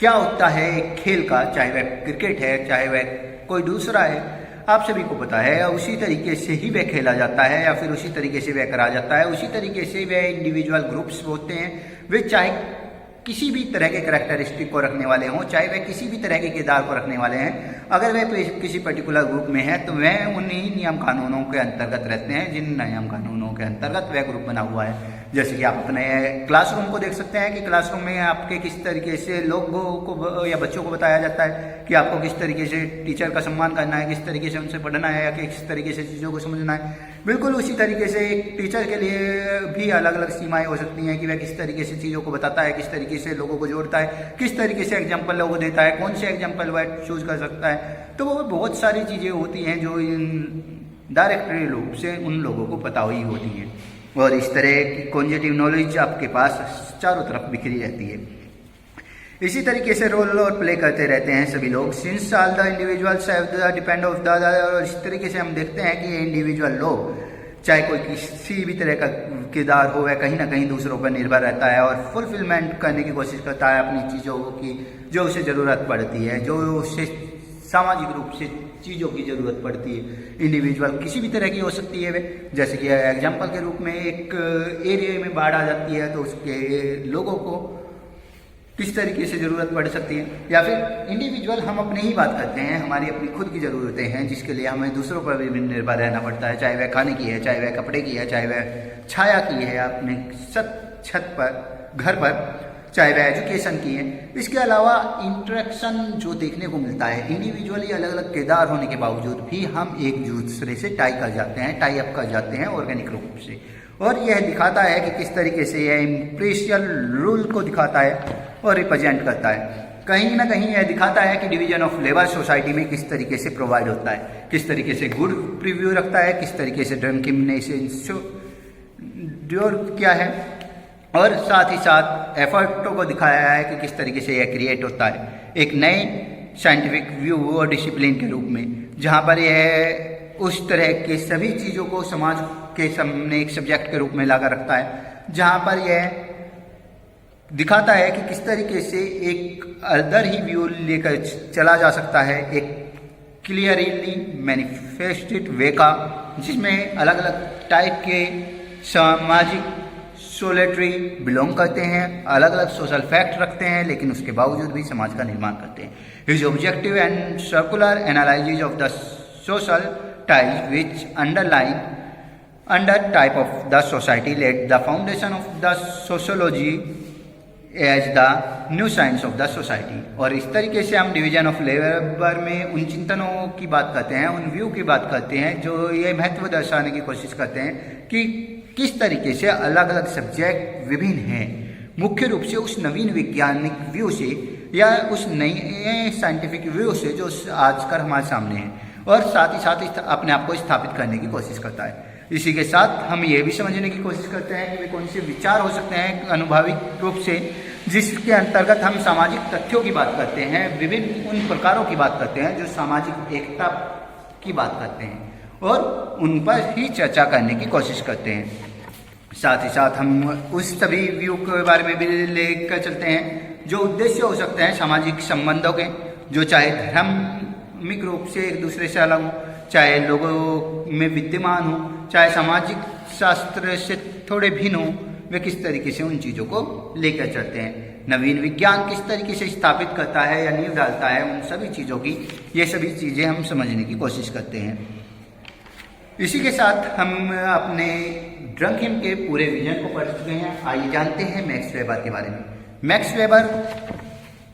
A: क्या होता है खेल का, चाहे वह क्रिकेट है, चाहे वह कोई दूसरा है, आप सभी को पता है, उसी तरीके से ही वह खेला जाता है या फिर उसी तरीके से वह करा जाता है, उसी तरीके से वह इंडिविजुअल ग्रुप्स होते हैं। वे चाहे किसी भी तरह के करैक्टरिस्टिक को रखने वाले हों, चाहे वह किसी भी तरह के किरदार को रखने वाले हैं, अगर वह किसी पर्टिकुलर ग्रुप में है तो वह उन्हीं नियम कानूनों के अंतर्गत रहते हैं जिन नियम कानूनों के अंतर्गत वह ग्रुप बना हुआ है। जैसे कि आप अपने क्लासरूम को देख सकते हैं कि क्लासरूम में आपके किस तरीके से लोगों को या बच्चों को बताया जाता है कि आपको किस तरीके से टीचर का सम्मान करना है, किस तरीके से उनसे पढ़ना है या किस तरीके से चीज़ों को समझना है। बिल्कुल उसी तरीके से एक टीचर के लिए भी अलग अलग सीमाएं हो सकती हैं कि वह किस तरीके से चीज़ों को बताता है, किस तरीके से लोगों को जोड़ता है, किस तरीके से एग्जाम्पल लोगों को देता है, कौन से एग्जाम्पल वह चूज कर सकता है। तो वो बहुत सारी चीज़ें होती हैं जो डायरेक्टली रूप से उन लोगों को पता हुई होती हैं, और इस तरह की कॉन्जेटिव नॉलेज आपके पास चारों तरफ बिखरी रहती है। इसी तरीके से रोल और प्ले करते रहते हैं सभी लोग, since all the individuals have the depend of the other. और इस तरीके से हम देखते हैं कि ये इंडिविजुअल लोग, चाहे कोई किसी भी तरह का किरदार हो, वह कहीं ना कहीं दूसरों पर निर्भर रहता है और फुलफिलमेंट करने की कोशिश करता है अपनी चीज़ों की जो उसे ज़रूरत पड़ती है, जो उसे सामाजिक रूप से चीज़ों की ज़रूरत पड़ती है। इंडिविजुअल किसी भी तरह की हो सकती है वे, जैसे कि एग्जाम्पल के रूप में एक एरिया में बाढ़ आ जाती है तो उसके लोगों को किस तरीके से ज़रूरत पड़ सकती है, या फिर इंडिविजुअल हम अपने ही बात करते हैं, हमारी अपनी खुद की ज़रूरतें हैं जिसके लिए हमें दूसरों पर भी निर्भर रहना पड़ता है, चाहे वह खाने की है, चाहे वह कपड़े की है, चाहे वह छाया की है अपने छत पर, घर पर, चाहे वह एजुकेशन की है। इसके अलावा इंटरेक्शन जो देखने को मिलता है, इंडिविजुअली अलग अलग किरदार होने के बावजूद भी हम एक दूसरे से टाई अप कर जाते हैं ऑर्गेनिक रूप से। और यह दिखाता है कि किस तरीके से यह इम्प्रेशियल रूल को दिखाता है और रिप्रेजेंट करता है। कहीं ना कहीं यह दिखाता है कि डिवीजन ऑफ लेबर सोसाइटी में किस तरीके से प्रोवाइड होता है, किस तरीके से गुड प्रीव्यू रखता है, किस तरीके से डिस्क्रिमिनेशन ड्योर क्या है, और साथ ही साथ एफर्टों को दिखाया है कि किस तरीके से यह क्रिएट होता है एक नए साइंटिफिक व्यू और डिसिप्लिन के रूप में, जहाँ पर यह उस तरह के सभी चीज़ों को समाज के सामने एक सब्जेक्ट के रूप में लाकर रखता है, जहाँ पर यह दिखाता है कि किस तरीके से एक अदर ही व्यू लेकर चला जा सकता है, एक क्लियरली मैनिफेस्टेड वे का, जिसमें अलग अलग टाइप के सामाजिक सोलेटरी बिलोंग करते हैं, अलग अलग सोशल फैक्ट रखते हैं, लेकिन उसके बावजूद भी समाज का निर्माण करते हैं। His objective and circular analysis of the social ties which under type of the society laid the foundation of the sociology as the new science of the society. और इस तरीके से हम डिवीजन ऑफ लेबर में उन चिंतनों की बात करते हैं, उन व्यू की बात करते हैं जो ये महत्व दर्शाने की कोशिश करते हैं कि किस तरीके से अलग अलग सब्जेक्ट विभिन्न हैं, मुख्य रूप से उस नवीन वैज्ञानिक व्यू से या उस नए साइंटिफिक व्यू से जो आजकल हमारे सामने है, और साथ ही साथ अपने आप को स्थापित करने की कोशिश करता है। इसी के साथ हम ये भी समझने की कोशिश करते हैं कि वे कौन से विचार हो सकते हैं अनुभविक रूप से, जिसके अंतर्गत हम सामाजिक तथ्यों की बात करते हैं, विभिन्न उन प्रकारों की बात करते हैं जो सामाजिक एकता की बात करते हैं, और उन पर ही चर्चा करने की कोशिश करते हैं। साथ ही साथ हम उस सभी व्यू के बारे में भी लेकर चलते हैं जो उद्देश्य हो सकते हैं सामाजिक संबंधों के, जो चाहे धार्मिक रूप से एक दूसरे से अलग हो, चाहे लोगों में विद्यमान हो, चाहे सामाजिक शास्त्र से थोड़े भिन्न हो, वे किस तरीके से उन चीज़ों को लेकर चलते हैं। नवीन विज्ञान किस तरीके से स्थापित करता है या नींव डालता है उन सभी चीज़ों की, ये सभी चीज़ें हम समझने की कोशिश करते हैं। इसी के साथ हम अपने ड्रंकहिम के पूरे विजन को पढ़ चुके हैं। आइए जानते हैं मैक्स वेबर के बारे में। मैक्स वेबर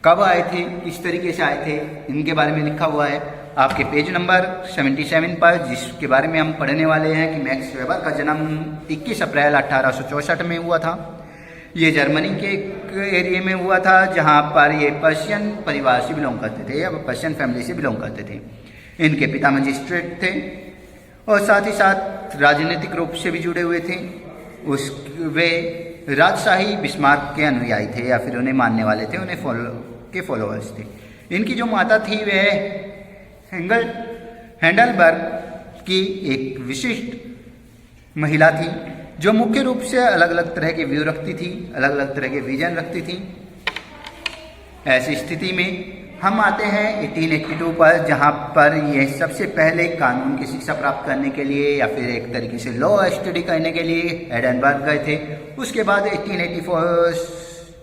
A: कब आए थे, किस तरीके से आए थे, इनके बारे में लिखा हुआ है आपके पेज नंबर 77 पर, जिसके बारे में हम पढ़ने वाले हैं कि मैक्स वेबर का जन्म 21 अप्रैल 1864 में हुआ था। ये जर्मनी के एक एरिया में हुआ था जहाँ पर ये पर्शियन परिवार से बिलोंग करते थे या पर्शियन फैमिली से बिलोंग करते थे। इनके पिता मजिस्ट्रेट थे और साथ ही साथ राजनीतिक रूप से भी जुड़े हुए थे। वे राजशाही बिस्मार्क के अनुयायी थे या फिर उन्हें मानने वाले थे, उन्हें फॉलोअर्स थे। इनकी जो माता थी वह हैंडलबर्ग की एक विशिष्ट महिला थी जो मुख्य रूप से अलग अलग तरह के व्यू रखती थी, अलग अलग तरह के विजन रखती थी। ऐसी स्थिति में हम आते हैं 1882 पर, जहां पर यह सबसे पहले कानून की शिक्षा प्राप्त करने के लिए या फिर एक तरीके से लॉ स्टडी करने के लिए एडनबर्ग गए थे। उसके बाद 1884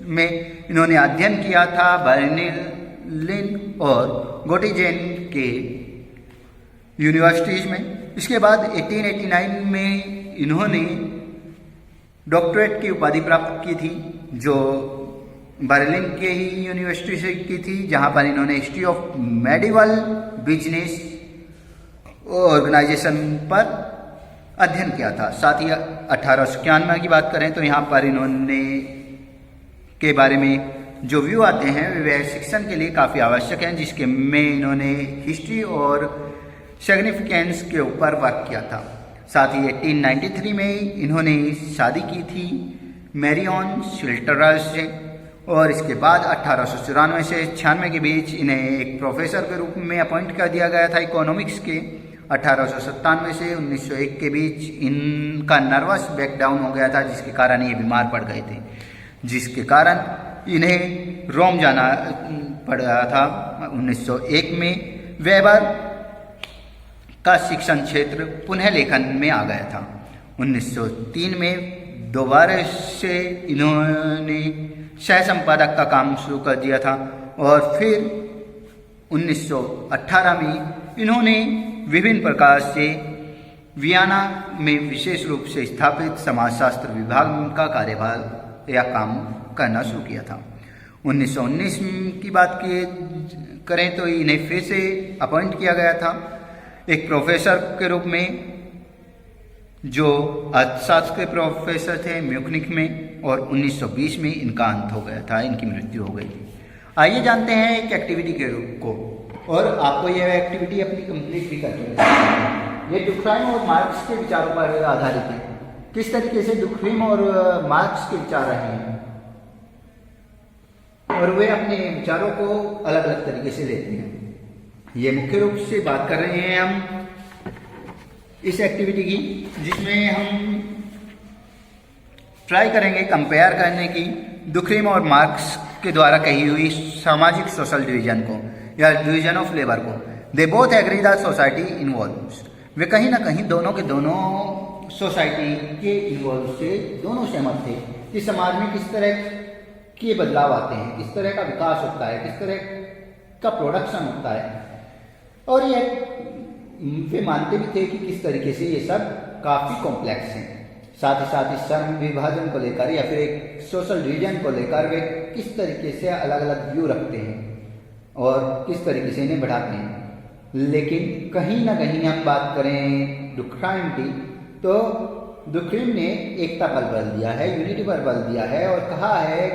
A: में इन्होंने अध्ययन किया था बर्लिन और गोटिंगेन के यूनिवर्सिटीज़ में। इसके बाद 1889 में इन्होंने डॉक्टरेट की उपाधि प्राप्त की थी जो बर्लिन के ही यूनिवर्सिटी से की थी, जहां पर इन्होंने history of medieval business organisation पर अध्ययन किया था। साथ ही 1891 की बात करें तो यहाँ पर इन्होंने के बारे में जो व्यू आते हैं वे शिक्षण के लिए काफ़ी आवश्यक हैं, जिसके में इन्होंने हिस्ट्री और सिग्निफिकेंस के ऊपर वर्क किया था। साथ ही 1893 में इन्होंने शादी की थी मैरियन शिल्टरर से, और इसके बाद 1894 से 96 के बीच इन्हें एक प्रोफेसर के रूप में अपॉइंट कर दिया गया था इकोनॉमिक्स के। 1897 से 1901 के बीच इनका नर्वस ब्रेकडाउन हो गया था, जिसके कारण ये बीमार पड़ गए थे, जिसके कारण इन्हें रोम जाना पड़ा था। 1901 में वेबर का शिक्षण क्षेत्र पुनः लेखन में आ गया था। 1903 में दोबारा से इन्होंने सह संपादक का काम शुरू कर दिया था और फिर 1918 में इन्होंने विभिन्न प्रकार से वियना में विशेष रूप से स्थापित समाजशास्त्र विभाग का कार्यभार या काम करना शुरू किया था। 1919 की बात करें तो इन्हें फिर से अपॉइंट किया गया था एक प्रोफेसर के रूप में, जो अर्थशास्त्र के प्रोफेसर थे म्यूनिख में, और 1920 में इनका अंत हो गया था, इनकी मृत्यु हो गई थी। आइए जानते हैं एक एक्टिविटी के रूप को, और आपको यह एक्टिविटी अपनी कंप्लीट भी करनी है। ये डुक्राइम और मार्क्स के विचारों पर आधारित है। किस तरीके से डुक्राइम और मार्क्स के विचार रहे हैं और वे अपने विचारों को अलग अलग तरीके से लेते हैं। ये मुख्य रूप से बात कर रहे हैं हम इस एक्टिविटी की, जिसमें हम ट्राई करेंगे कंपेयर करने की डुक्राइम और मार्क्स के द्वारा कही हुई सामाजिक सोशल डिवीजन को या डिवीजन ऑफ लेबर को। They both agree that society involves, वे कहीं ना कहीं दोनों के दोनों सोसाइटी के इन्वॉल्व से दोनों सहमत थे कि समाज में किस तरह के बदलाव आते हैं, किस तरह का विकास होता है, किस तरह का प्रोडक्शन होता है, और ये वे मानते भी थे कि किस तरीके से ये सब काफ़ी कॉम्प्लेक्स हैं। साथ ही साथ इस श्रम विभाजन को लेकर या फिर एक सोशल डिवीजन को लेकर वे किस तरीके से अलग अलग व्यू रखते हैं और किस तरीके से इन्हें बढ़ाते हैं। लेकिन कहीं ना कहीं हम बात करें डुक्राइम की, तो डुक्राइम ने एकता पर बल दिया है, यूनिटी पर बल दिया है और कहा है,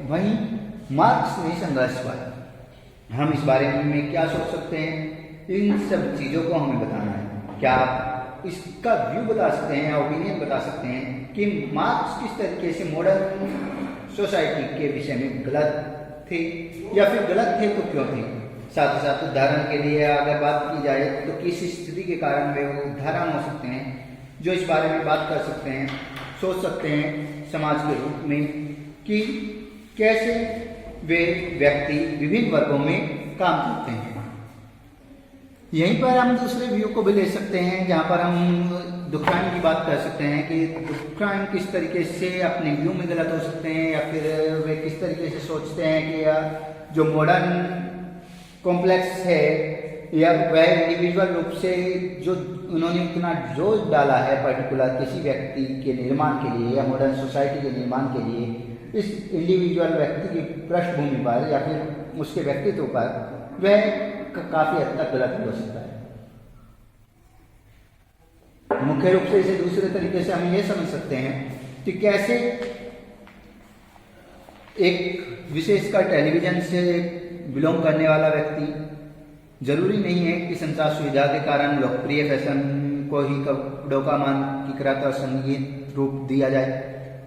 A: वहीं मार्क्स ने संघर्ष पर। हम इस बारे में क्या सोच सकते हैं, इन सब चीज़ों को हमें बताना है। क्या आप इसका व्यू बता सकते हैं या ओपिनियन बता सकते हैं कि मार्क्स किस तरीके से मॉडर्न सोसाइटी के विषय में गलत थे, या फिर गलत थे तो क्यों थे। साथ ही साथ उदाहरण के लिए अगर बात की जाए तो किस स्थिति के कारण वे उदाहरण हो सकते हैं जो इस बारे में बात कर सकते हैं, सोच सकते हैं समाज के रूप में कि कैसे वे व्यक्ति विभिन्न वर्गों में काम करते हैं। यहीं पर हम दूसरे व्यू को भी ले सकते हैं, जहाँ पर हम डुक्राइम की बात कर सकते हैं कि डुक्राइम किस तरीके से अपने व्यू में गलत हो सकते हैं, या फिर वे किस तरीके से सोचते हैं कि जो मॉडर्न कॉम्प्लेक्स है या वह इंडिविजुअल रूप से जो उन्होंने इतना जोर डाला है पर्टिकुलर किसी व्यक्ति के निर्माण के लिए या मॉडर्न सोसाइटी के निर्माण के लिए, इस इंडिविजुअल व्यक्ति की पृष्ठभूमि पर या फिर उसके व्यक्तित्व पर वह काफी हद तक गलत हो सकता है। मुख्य रूप से इसे दूसरे तरीके से हम ये समझ सकते हैं कि कैसे एक विशेषकर टेलीविजन से बिलोंग करने वाला व्यक्ति जरूरी नहीं है कि संचार सुविधा के कारण लोकप्रिय फैशन को ही कपड़ों का मानकीकृत और संगीत रूप दिया जाए,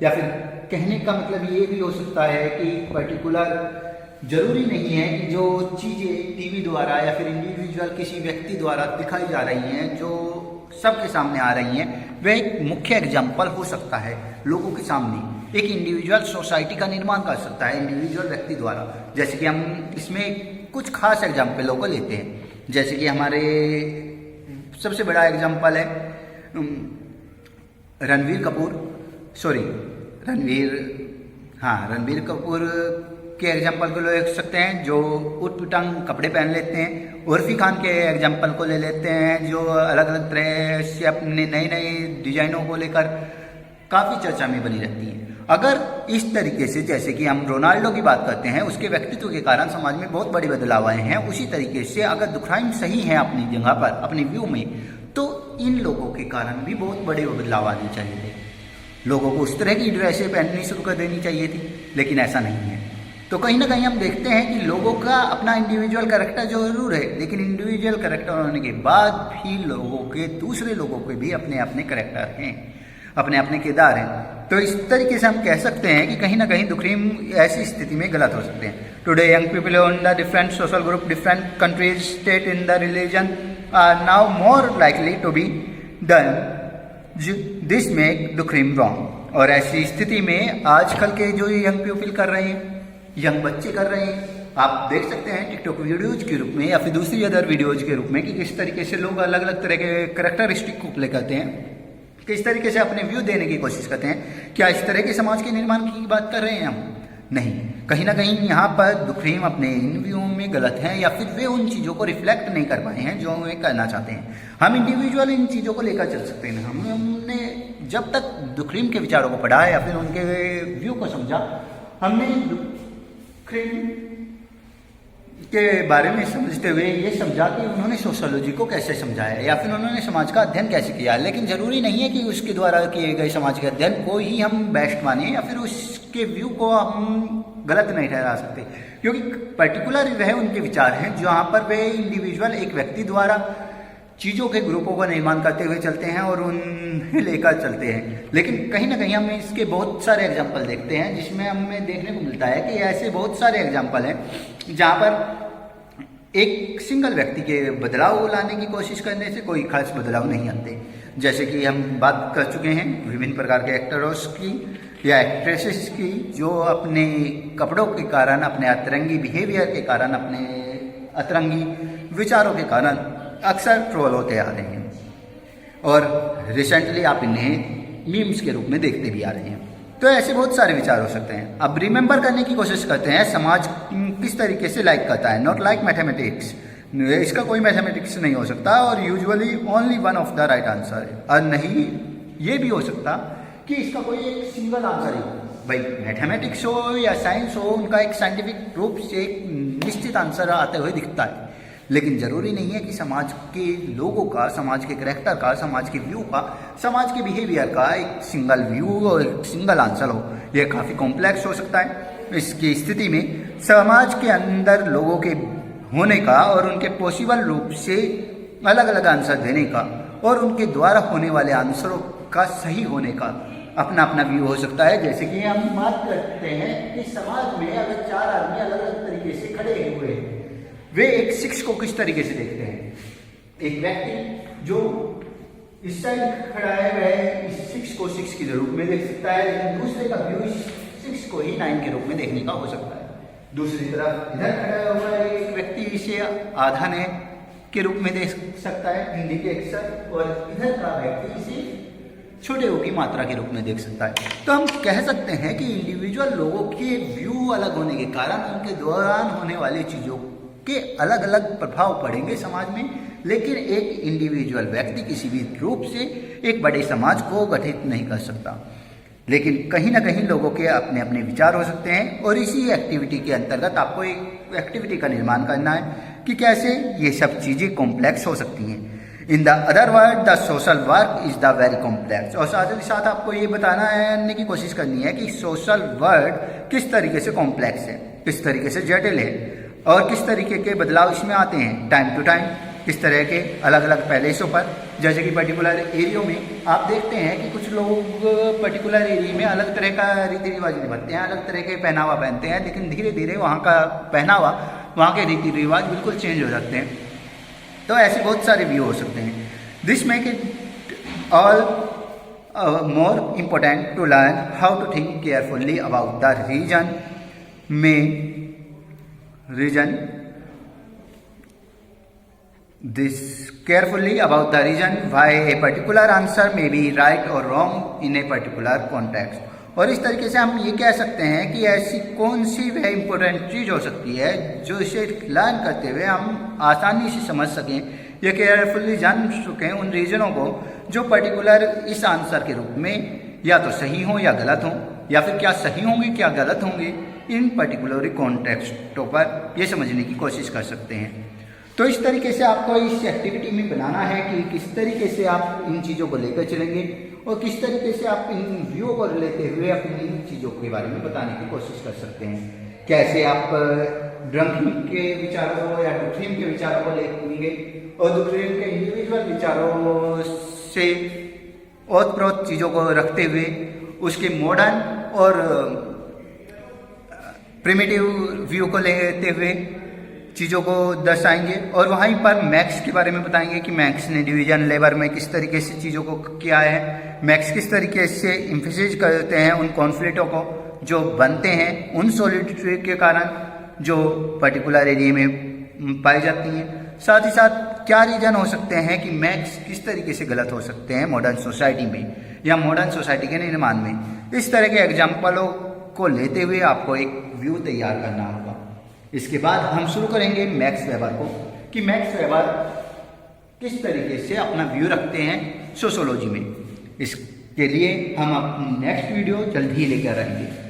A: या फिर कहने का मतलब ये भी हो सकता है कि पर्टिकुलर जरूरी नहीं है कि जो चीज़ें टीवी द्वारा या फिर इंडिविजुअल किसी व्यक्ति द्वारा दिखाई जा रही हैं, जो सबके सामने आ रही हैं, वह एक मुख्य एग्जाम्पल हो सकता है लोगों के सामने। एक इंडिविजुअल सोसाइटी का निर्माण कर सकता है इंडिविजुअल व्यक्ति द्वारा। जैसे कि हम इसमें कुछ खास एग्जाम्पलों को लेते हैं, जैसे कि हमारे सबसे बड़ा एग्जाम्पल है रणबीर कपूर के एग्जाम्पल को ले सकते हैं, जो उटपटांग कपड़े पहन लेते हैं। उर्फी खान के एग्जाम्पल को ले लेते हैं, जो अलग अलग तरह से अपने नए नए डिजाइनों को लेकर काफ़ी चर्चा में बनी रहती हैं। अगर इस तरीके से, जैसे कि हम रोनाल्डो की बात करते हैं, उसके व्यक्तित्व के कारण समाज में बहुत बड़े बदलाव आए हैं, उसी तरीके से अगर डुक्राइम सही है अपनी जगह पर, अपने व्यू में, तो इन लोगों के कारण भी बहुत बड़े बदलाव आने चाहिए थे। लोगों को उस तरह की ड्रेसें पहननी शुरू कर देनी चाहिए थी, लेकिन ऐसा नहीं है। तो कहीं ना कहीं हम देखते हैं कि लोगों का अपना इंडिविजुअल कैरेक्टर जरूर है, लेकिन इंडिविजुअल कैरेक्टर होने के बाद भी लोगों के, दूसरे लोगों के भी अपने अपने कैरेक्टर हैं, अपने अपने किरदार हैं। तो इस तरीके से हम कह सकते हैं कि कहीं ना कहीं डुक्राइम ऐसी स्थिति में गलत हो सकते हैं। Today young people in the different social group, different countries, state in the religion are now more likely to be done this make Durkheim wrong. और ऐसी स्थिति में आजकल के जो यंग पीपल कर रहे हैं, यंग बच्चे कर रहे हैं, आप देख सकते हैं टिकटॉक वीडियोज के रूप में या फिर दूसरी अदर वीडियोज के रूप में कि किस तरीके से लोग अलग अलग तरह के करेक्टरिस्टिक को प्ले करते हैं, किस तरीके से अपने व्यू देने की कोशिश करते हैं। क्या इस तरह के समाज के निर्माण की बात कर रहे हैं हम? नहीं, कहीं ना कहीं यहाँ पर दुखरीम अपने इन व्यू में गलत हैं या फिर वे उन चीज़ों को रिफ्लेक्ट नहीं कर पाए हैं जो वे करना चाहते हैं। हम इंडिविजुअल इन चीज़ों को लेकर चल सकते हैं। हमने जब तक दुखरीम के विचारों को पढ़ा या फिर उनके व्यू को समझा, हमने दुखरीम के बारे में समझते हुए ये समझा कि उन्होंने सोशोलॉजी को कैसे समझाया या फिर उन्होंने समाज का अध्ययन कैसे किया। लेकिन ज़रूरी नहीं है कि उसके द्वारा किए गए समाज के अध्ययन को ही हम बेस्ट माने या फिर उसके व्यू को हम गलत नहीं ठहरा सकते, क्योंकि पर्टिकुलर वह उनके विचार हैं जहाँ पर वे इंडिविजुअल एक व्यक्ति द्वारा चीज़ों के ग्रुपों का निर्माण करते हुए चलते हैं और उन्हें लेकर चलते हैं। लेकिन कहीं ना कहीं हम इसके बहुत सारे एग्जाम्पल देखते हैं जिसमें हमें देखने को मिलता है कि ऐसे बहुत सारे एग्जाम्पल हैं जहाँ पर एक सिंगल व्यक्ति के बदलाव लाने की कोशिश करने से कोई खास बदलाव नहीं आते। जैसे कि हम बात कर चुके हैं विभिन्न प्रकार के एक्टर्स की या एक्ट्रेसेस की जो अपने कपड़ों के कारण, अपने अतरंगी बिहेवियर के कारण, अपने अतरंगी विचारों के कारण अक्सर ट्रोल होते आ रहे हैं और रिसेंटली आप इन्हें मीम्स के रूप में देखते भी आ रहे हैं। तो ऐसे बहुत सारे विचार हो सकते हैं। अब रिमेंबर करने की कोशिश करते हैं समाज किस तरीके से लाइक करता है, नॉट लाइक मैथमेटिक्स। इसका कोई मैथमेटिक्स नहीं हो सकता और usually only one of the right answer है। और नहीं ये भी हो सकता कि इसका कोई एक सिंगल आंसर ही हो। भाई मैथमेटिक्स हो या साइंस हो, उनका एक साइंटिफिक रूप से एक निश्चित आंसर आते हुए दिखता है, लेकिन ज़रूरी नहीं है कि समाज के लोगों का, समाज के करैक्टर का, समाज के व्यू का, समाज के बिहेवियर का एक सिंगल व्यू और एक सिंगल आंसर हो। यह काफ़ी कॉम्प्लेक्स हो सकता है। इसकी स्थिति में समाज के अंदर लोगों के होने का और उनके पॉसिबल रूप से अलग अलग आंसर देने का और उनके द्वारा होने वाले आंसरों का सही होने का अपना अपना व्यू हो सकता है। जैसे कि हम बात करते हैं कि समाज में अगर चार आदमी अलग अलग तरीके से खड़े हुए हैं, वे एक सिक्स को किस तरीके से देखते हैं। एक व्यक्ति जो इस साइड खड़ा है वह इस सिक्स को सिक्स के रूप में देख सकता है, लेकिन दूसरे का व्यू इस सिक्स को ही 9 के रूप में देखने का हो सकता है। दूसरी तरफ इधर खड़ा हुआ एक व्यक्ति इसे आधा ने के रूप में देख सकता है, हिंदी के अक्षर, और इधर का व्यक्ति इसे छोटे ओ की मात्रा के रूप में देख सकता है। तो हम कह सकते हैं कि इंडिविजुअल लोगों के व्यू अलग होने के कारण उनके दौरान होने वाली चीज़ों के अलग अलग प्रभाव पड़ेंगे समाज में, लेकिन एक इंडिविजुअल व्यक्ति किसी भी रूप से एक बड़े समाज को गठित नहीं कर सकता। लेकिन कहीं ना कहीं लोगों के अपने अपने विचार हो सकते हैं और इसी एक्टिविटी के अंतर्गत आपको एक एक्टिविटी का निर्माण करना है कि कैसे ये सब चीज़ें कॉम्प्लेक्स हो सकती हैं। In the other word the social work is the very complex. और साथ ही साथ आपको ये बताने की कोशिश करनी है कि सोशल वर्क किस तरीके से कॉम्प्लेक्स है, किस तरीके से जटिल है और किस तरीके के बदलाव इसमें आते हैं टाइम टू टाइम, किस तरह के अलग अलग पैलेसों पर। जैसे कि पर्टिकुलर एरियो में आप देखते हैं कि कुछ लोग पर्टिकुलर एरिया में अलग तरह का रीति रिवाज निभाते हैं, अलग तरह के पहनावा पहनते हैं, लेकिन धीरे धीरे वहाँ का पहनावा, वहाँ के रीति रिवाज बिल्कुल चेंज हो जाते हैं। तो ऐसे बहुत सारे व्यू हो सकते हैं। This make it all more important to learn how to think carefully about the reason why a particular answer may be right or wrong in a particular context। और इस तरीके से हम ये कह सकते हैं कि ऐसी कौन सी वह इम्पोर्टेंट चीज़ हो सकती है जो इसे लर्न करते हुए हम आसानी से समझ सकें या केयरफुली जान सकें उन रीजनों को जो पर्टिकुलर इस आंसर के रूप में या तो सही हो या गलत हो, या फिर क्या सही होंगे क्या गलत होंगे इन पर्टिकुलर कॉन्टेक्स्टों पर ये समझने की कोशिश कर सकते हैं। तो इस तरीके से आपको इस एक्टिविटी में बनाना है कि किस तरीके से आप इन चीज़ों को लेकर चलेंगे और किस तरीके से आप इन व्यू को लेते हुए अपनी इन चीज़ों के बारे में बताने की कोशिश कर सकते हैं। कैसे आप ड्रंकिंग के विचारों को या डुक्रीम के विचारों को लेंगे और डुक्रीम के इंडिविजुअल विचारों से ओतप्रोत चीज़ों को रखते हुए उसके मॉडर्न और प्रिमिटिव व्यू को लेते हुए चीज़ों को दर्शाएंगे और वहीं पर मैक्स के बारे में बताएंगे कि मैक्स ने डिवीजन लेबर में किस तरीके से चीज़ों को किया है, मैक्स किस तरीके से एम्फेसाइज करते हैं उन कॉन्फ्लिक्टों को जो बनते हैं उन सॉलिडिटी के कारण जो पर्टिकुलर एरिया में पाई जाती हैं। साथ ही साथ क्या रीज़न हो सकते हैं कि मैक्स किस तरीके से गलत हो सकते हैं मॉडर्न सोसाइटी में या मॉडर्न सोसाइटी के निर्माण में। इस तरह के एग्जाम्पलों को लेते हुए आपको एक व्यू तैयार करना होगा। इसके बाद हम शुरू करेंगे मैक्स वेबर को, कि मैक्स वेबर किस तरीके से अपना व्यू रखते हैं सोशोलॉजी में। इसके लिए हम अपनी नेक्स्ट वीडियो जल्द ही लेकर आएंगे।